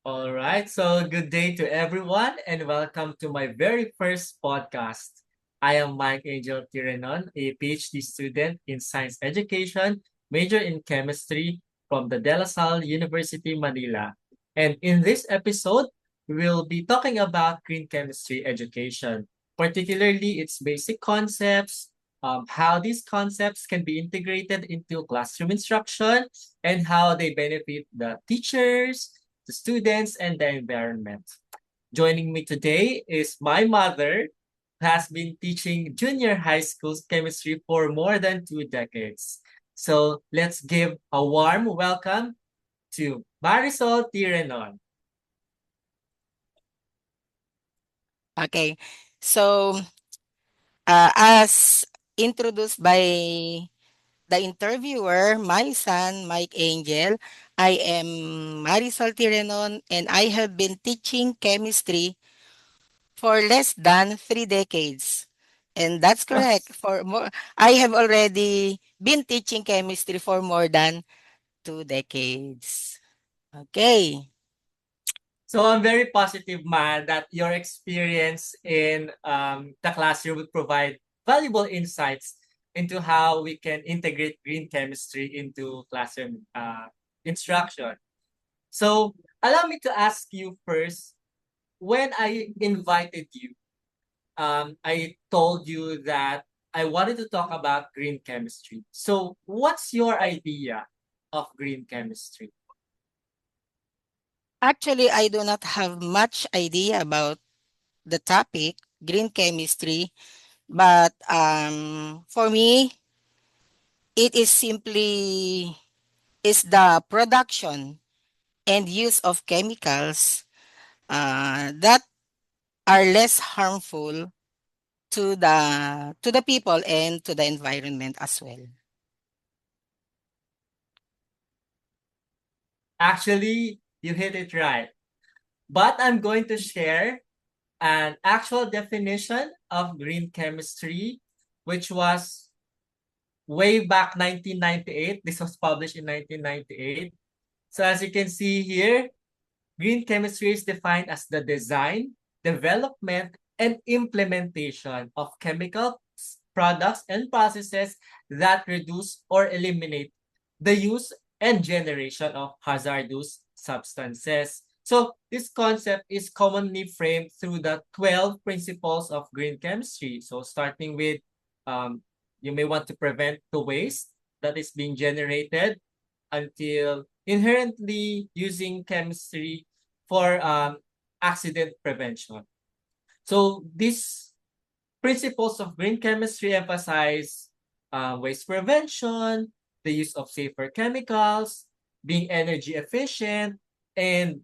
All right, so good day to everyone and welcome to my very first podcast. I am Mike Angel Tirenon, a PhD student in science education, major in chemistry from the De La Salle University, Manila. And in this episode, we will be talking about green chemistry education, particularly its basic concepts, how these concepts can be integrated into classroom instruction, and how they benefit the teachers, the students, and the environment. Joining me today is my mother, who has been teaching junior high school chemistry for more than 2 decades. So let's give a warm welcome to Marisol Tirenon. Okay. So, as introduced by the interviewer, my son, Mike Angel, I am Marisol Tirenon and I have been teaching chemistry for less than 3 decades. And that's correct. For more, I have already been teaching chemistry for more than 2 decades. Okay. So I'm very positive, Ma, that your experience in the classroom will provide valuable insights into how we can integrate green chemistry into classroom instruction. So allow me to ask you first, when I invited you, I told you that I wanted to talk about green chemistry. So what's your idea of green chemistry? Actually, I do not have much idea about the topic, green chemistry. But for me, it is simply is the production and use of chemicals that are less harmful to the people and to the environment as well. Actually, you hit it right. But I'm going to share an actual definition of green chemistry, which was way back 1998. This was published in 1998. So as you can see here, green chemistry is defined as the design, development, and implementation of chemical products and processes that reduce or eliminate the use and generation of hazardous substances. So this concept is commonly framed through the 12 principles of green chemistry. So starting with, um, you may want to prevent the waste that is being generated until inherently using chemistry for accident prevention. So these principles of green chemistry emphasize waste prevention, the use of safer chemicals, being energy efficient, and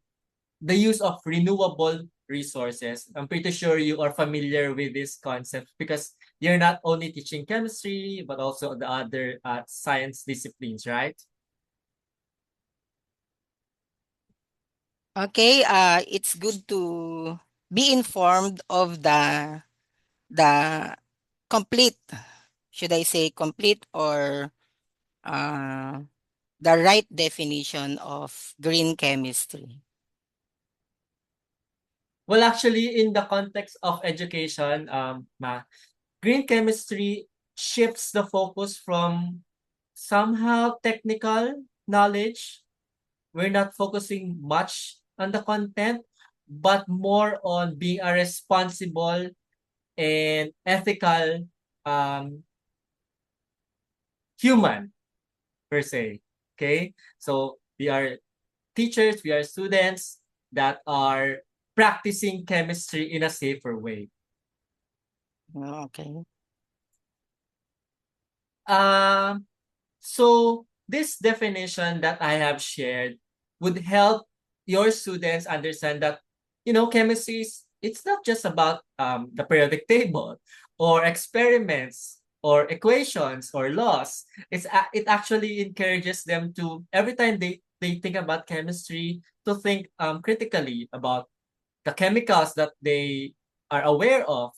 the use of renewable resources. I'm pretty sure you are familiar with this concept because you're not only teaching chemistry, but also the other science disciplines, right? Okay, it's good to be informed of the complete, should I say complete or uh, the right definition of green chemistry. Well, actually, in the context of education, green chemistry shifts the focus from somehow technical knowledge. We're not focusing much on the content, but more on being a responsible and ethical um, human per se. Okay, so we are teachers, we are students that are practicing chemistry in a safer way. Okay. Um, so this definition that I have shared would help your students understand that, chemistry is, it's not just about the periodic table or experiments or equations or laws. It actually encourages them to, every time they think about chemistry, to think critically about the chemicals that they are aware of,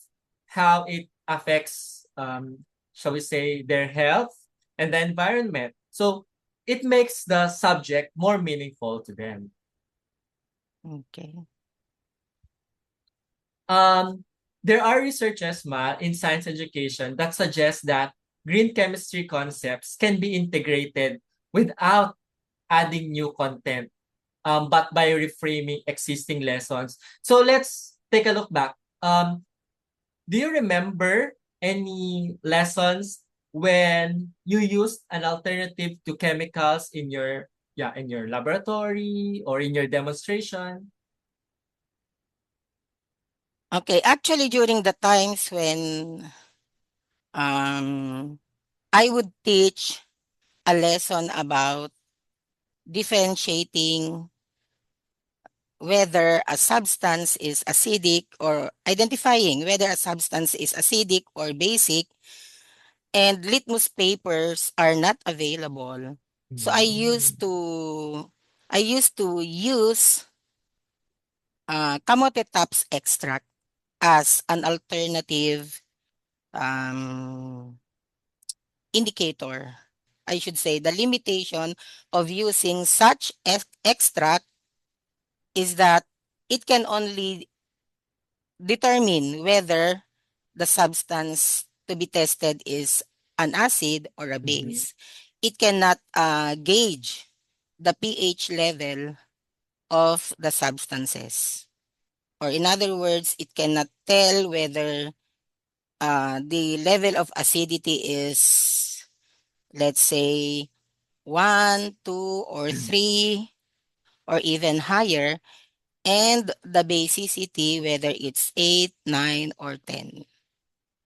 how it affects, shall we say, their health and the environment. So it makes the subject more meaningful to them. Okay. Um, there are researches, in science education that suggest that green chemistry concepts can be integrated without adding new content, but by reframing existing lessons. So let's take a look back. Do you remember any lessons when you used an alternative to chemicals in your in your laboratory or in your demonstration? Okay, actually during the times when um I would teach a lesson about differentiating whether a substance is acidic, or identifying whether a substance is acidic or basic, and litmus papers are not available. So Mm. I used to use kamote tops extract as an alternative um, indicator. I should say the limitation of using such extract is that it can only determine whether the substance to be tested is an acid or a Mhm. base. It cannot gauge the pH level of the substances. Or in other words, it cannot tell whether the level of acidity is, let's say, 1, 2, or 3, or even higher, and the basicity, whether it's 8, 9, or 10.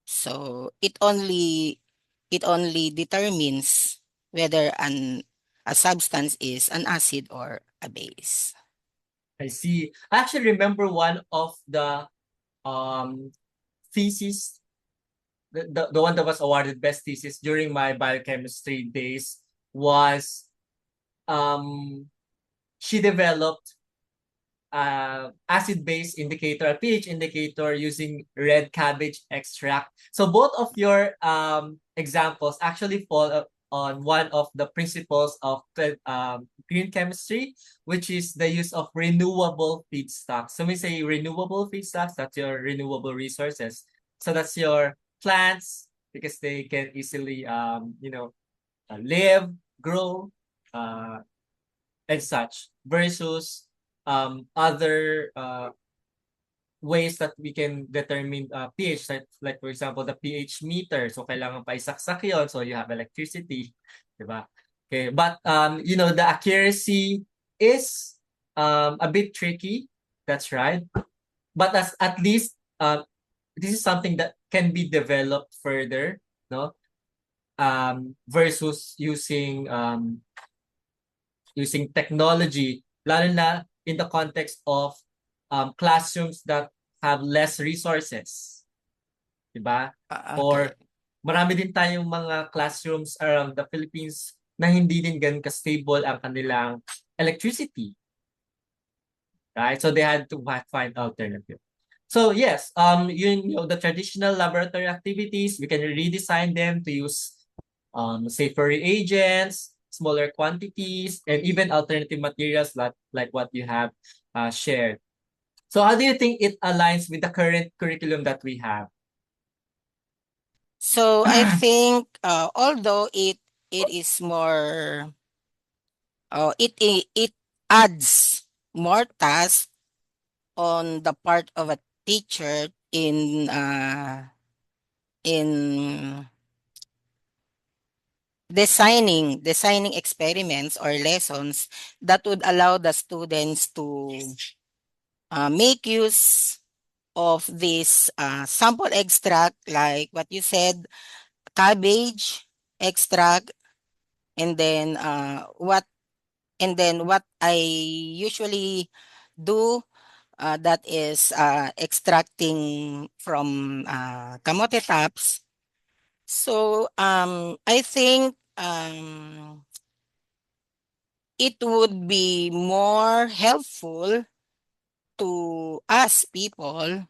So it only determines whether a substance is an acid or a base. I see. I actually remember one of the um thesis, the one that was awarded best thesis during my biochemistry days was um she developed acid-base indicator, a pH indicator using red cabbage extract. So both of your examples actually fall on one of the principles of green chemistry, which is the use of renewable feedstocks. So when we say renewable feedstocks, that's your renewable resources. So that's your plants because they can easily live, grow, uh, and such versus other ways that we can determine pH, like for example the pH meter, so kailangan pa isaksak yon so you have electricity, di ba? Okay, but the accuracy is a bit tricky, that's right, but at least this is something that can be developed further, no, versus using technology, lalo na in the context of classrooms that have less resources, di ba? Okay. Or marami din tayong mga classrooms around the Philippines na hindi din ganun ka-stable ang kanilang electricity, right? So they had to find alternative. So yes, the traditional laboratory activities, we can redesign them to use safer reagents, smaller quantities, and even alternative materials like what you have shared. So how do you think it aligns with the current curriculum that we have? So I think although it is more it adds more tasks on the part of a teacher in designing experiments or lessons that would allow the students to make use of this sample extract, like what you said, cabbage extract, and then what I usually do, that is extracting from kamote tops. So I think it would be more helpful to us people,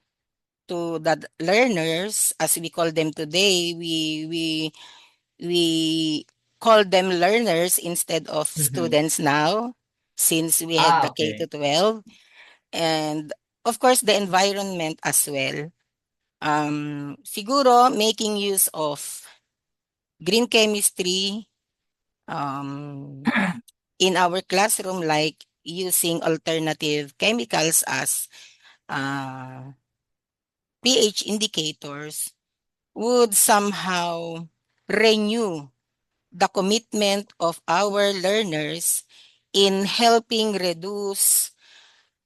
to the learners, as we call them today. We call them learners instead of Mhm. students now, since we had Ah, the K okay. to 12. and of course the environment as well. Siguro making use of green chemistry um, in our classroom, like using alternative chemicals as uh, pH indicators, would somehow renew the commitment of our learners in helping reduce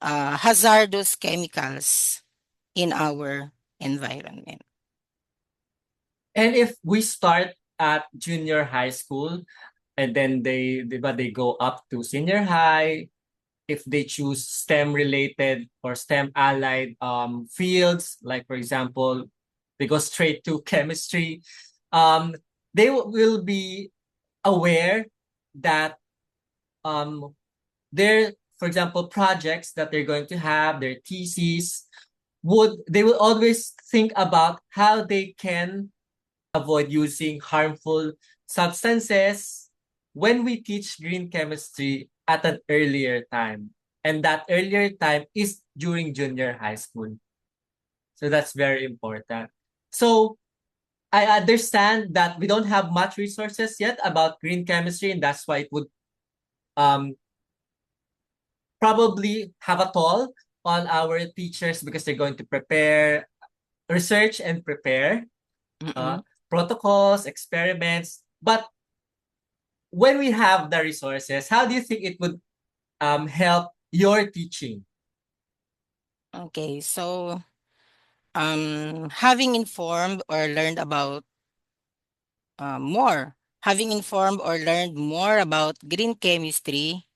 hazardous chemicals in our environment. And if we start at junior high school and then but they go up to senior high, if they choose STEM related or STEM allied fields, like for example, they go straight to chemistry, um, they will be aware that um, their, for example, projects that they're going to have, their theses, they will always think about how they can avoid using harmful substances when we teach green chemistry at an earlier time. And that earlier time is during junior high school. So that's very important. So I understand that we don't have much resources yet about green chemistry, and that's why it would um, probably have a toll on our teachers because they're going to prepare, research and prepare uh, Mm-mm. protocols, experiments. But when we have the resources, how do you think it would help your teaching? Okay, so having informed or learned about more, having informed or learned more about green chemistry,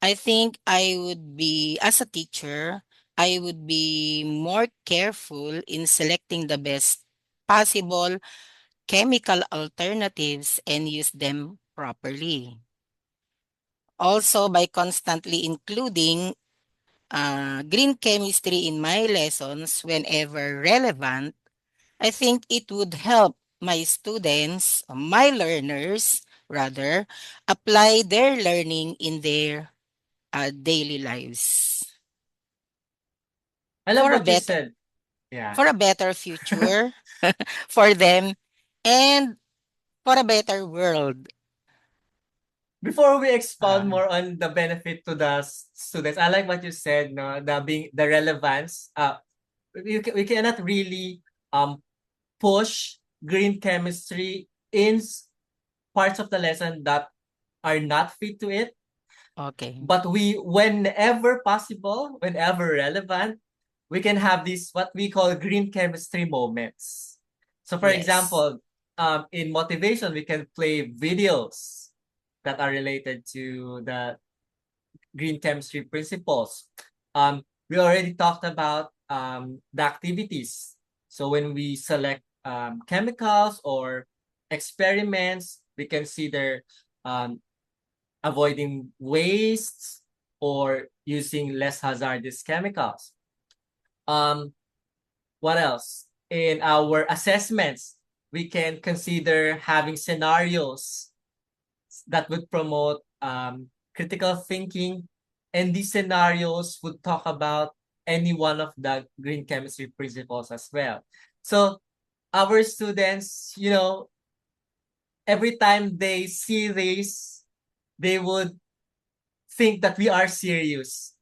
I think I would be, as a teacher, I would be more careful in selecting the best possible chemical alternatives and use them properly. Also, by constantly including green chemistry in my lessons whenever relevant, I think it would help my students, my learners rather, apply their learning in their daily lives I love for a what you better said. Yeah. for a better future for them and for a better world. Before we expound Uh, more on the benefit to the students, I like what you said, no, the relevance. We cannot really um push green chemistry in parts of the lesson that are not fit to it. okay. But we, whenever possible, whenever relevant, we can have these what we call green chemistry moments. So, for Yes. example, in motivation, we can play videos that are related to the green chemistry principles. We already talked about the activities. So when we select chemicals or experiments, we consider um, avoiding wastes or using less hazardous chemicals. Um, what else? In our assessments, we can consider having scenarios that would promote critical thinking, and these scenarios would talk about any one of the green chemistry principles as well. So our students, every time they see this, they would think that we are serious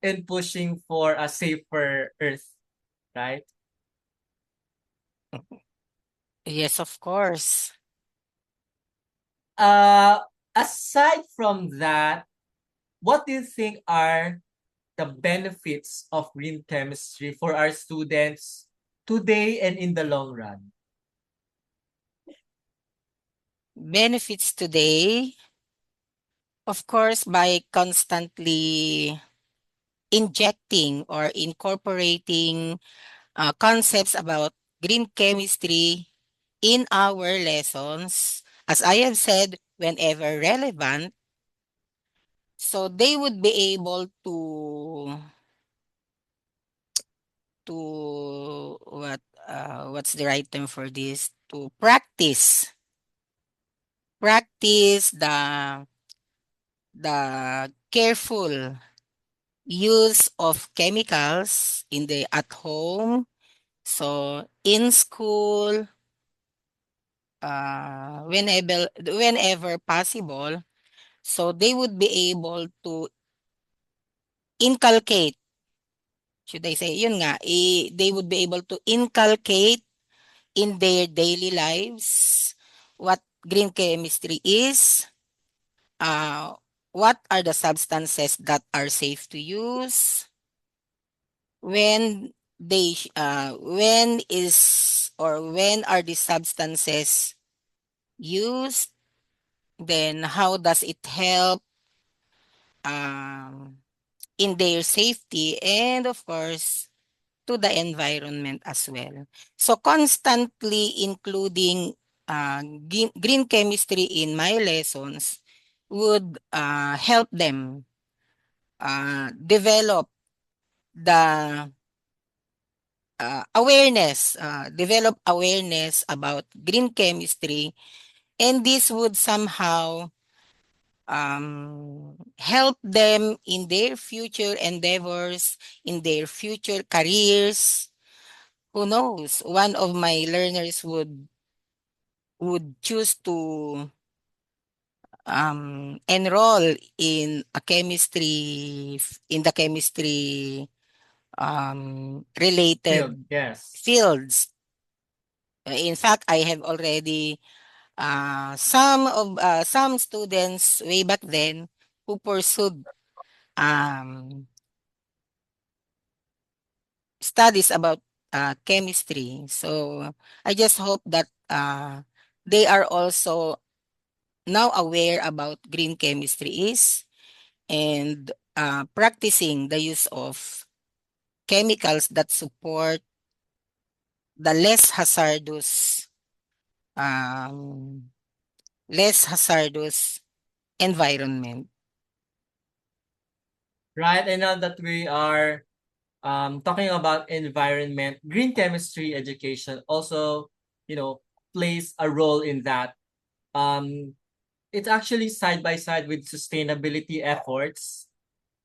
in pushing for a safer Earth, right? Yes, of course. Uh, Aside from that, what do you think are the benefits of green chemistry for our students today and in the long run? Benefits today, of course, by constantly injecting or incorporating concepts about green chemistry in our lessons, as I have said, whenever relevant, so they would be able to what's the right term for this, to practice the careful use of chemicals in the at home, so in school, whenever possible, so they would be able to inculcate, should I say, yun nga, they would be able to inculcate in their daily lives what green chemistry is, uh, what are the substances that are safe to use, when when is or when are these substances used, then how does it help um, in their safety, and of course to the environment as well. So constantly including green chemistry in my lessons would help them develop the develop awareness about green chemistry, and this would somehow help them in their future endeavors, in their future careers. Who knows? One of my learners would choose to enroll in a in the chemistry related Field, yes. fields. In fact, I have already some students way back then who pursued um, studies about chemistry. So I just hope that they are also now aware about green chemistry is, and practicing the use of chemicals that support the um, less hazardous environment. Right. And now that we are talking about environment, green chemistry education also, you know, plays a role in that. Um, it's actually side by side with sustainability efforts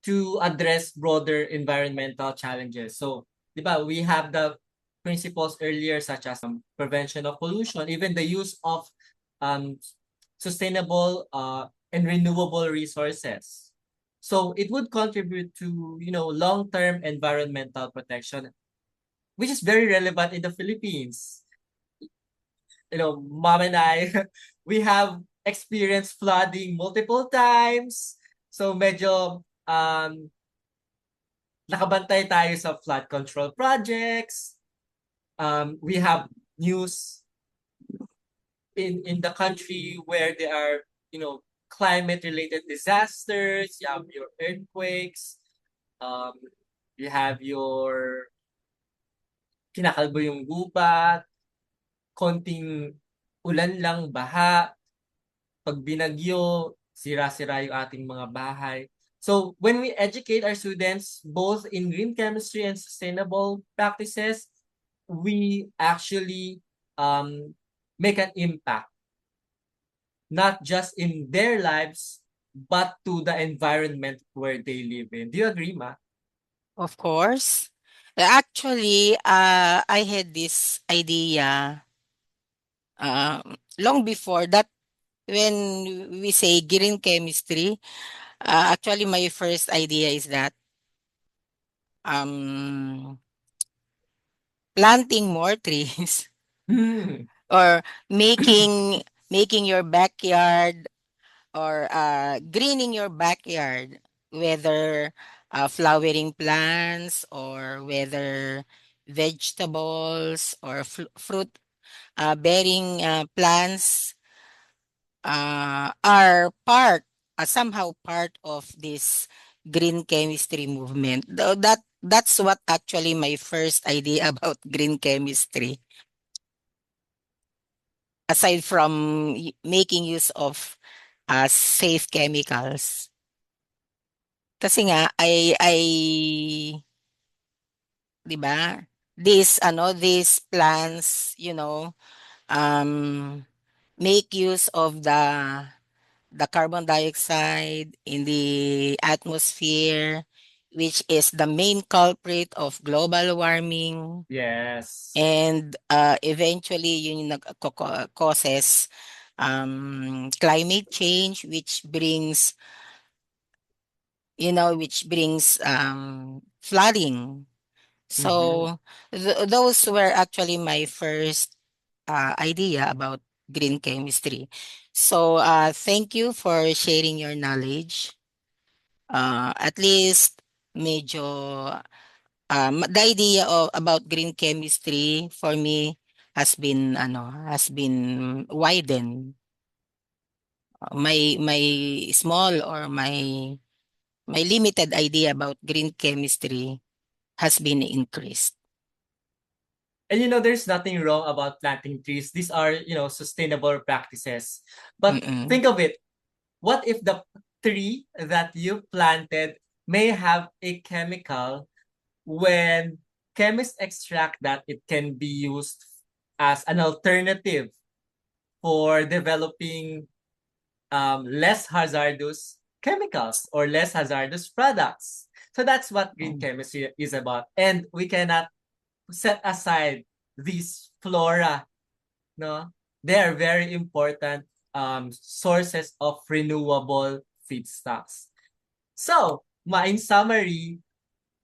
to address broader environmental challenges. So, di ba, we have the principles earlier such as prevention of pollution, even the use of um, sustainable and renewable resources. So it would contribute to, you know, long-term environmental protection, which is very relevant in the Philippines. You know, mom and I, we have experienced flooding multiple times. So medyo nakabantay tayo sa flood control projects. We have news in the country where there are, you know, climate related disasters, you have your earthquakes, um, you have your kinakalbo yung gubat, konting ulan lang, baha, pag binagyo, sira-sira yung ating mga bahay. So when we educate our students both in green chemistry and sustainable practices, we actually um, make an impact, not just in their lives, but to the environment where they live in. Do you agree, Ma? Of course. Actually, I had this idea long before that. When we say green chemistry, actually my first idea is that um, planting more trees Hmm. or making your backyard, or greening your backyard, whether flowering plants or whether vegetables or fruit bearing plants are somehow part of this green chemistry movement. Though that's what actually my first idea about green chemistry, aside from making use of safe chemicals. Kasi nga I 'di ba? These plants, um make use of the carbon dioxide in the atmosphere, which is the main culprit of global warming, Yes. and eventually yun yung causes climate change, which brings, flooding. Mm-hmm. So those were actually my first idea about green chemistry. So thank you for sharing your knowledge. At least medyo the idea of about green chemistry for me has been widened. My small or my limited idea about green chemistry has been increased. And there's nothing wrong about planting trees. These are, sustainable practices. But Mm-mm. think of it. What if the tree that you planted may have a chemical? When chemists extract that, it can be used as an alternative for developing less hazardous chemicals or less hazardous products. So that's what green chemistry is about. And we cannot set aside these flora, no? They are very important sources of renewable feedstocks. So, in summary,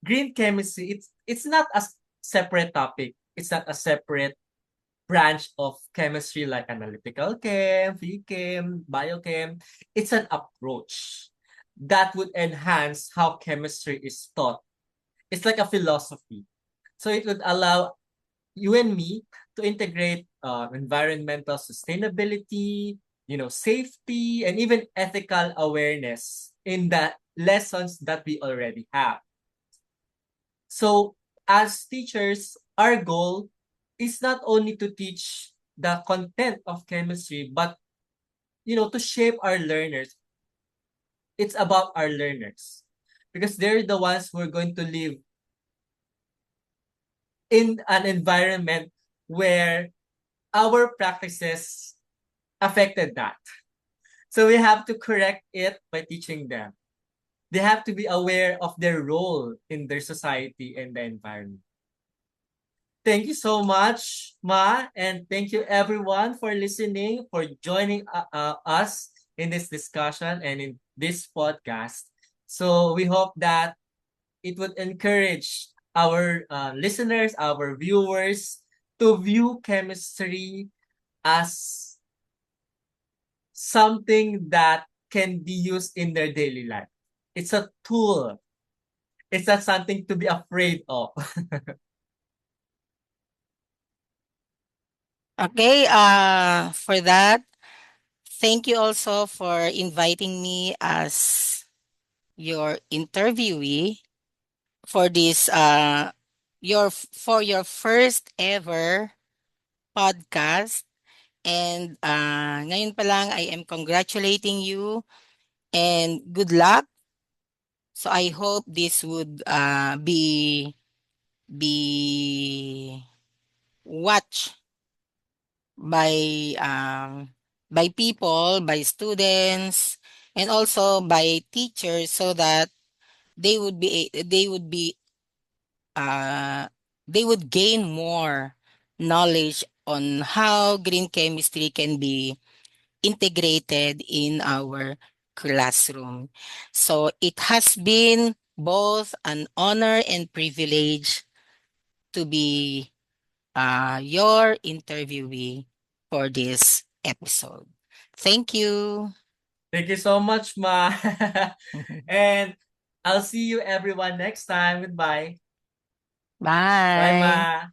green chemistry, it's not a separate topic. It's not a separate branch of chemistry like analytical chem, phychem, biochem. It's an approach that would enhance how chemistry is taught. It's like a philosophy. So it would allow you and me to integrate environmental sustainability, safety, and even ethical awareness in the lessons that we already have. So, as teachers, our goal is not only to teach the content of chemistry, but to shape our learners. It's about our learners because they're the ones who are going to live in an environment where our practices affected that. So we have to correct it by teaching them. They have to be aware of their role in their society and the environment. Thank you so much, Ma, and thank you everyone for listening, for joining us in this discussion and in this podcast. So we hope that it would encourage our listeners, our viewers, to view chemistry as something that can be used in their daily life. It's a tool. It's not something to be afraid of. Okay, for that, thank you also for inviting me as your interviewee for this your first ever podcast. And ngayon pa lang, I am congratulating you and good luck. So I hope this would be watched by people, by students, and also by teachers, so that they would be a- they would gain more knowledge on how green chemistry can be integrated in our classroom. So it has been both an honor and privilege to be your interviewee for this episode. Thank you. Thank you so much, Ma. And I'll see you everyone next time. Goodbye. Bye, Bye. Ma.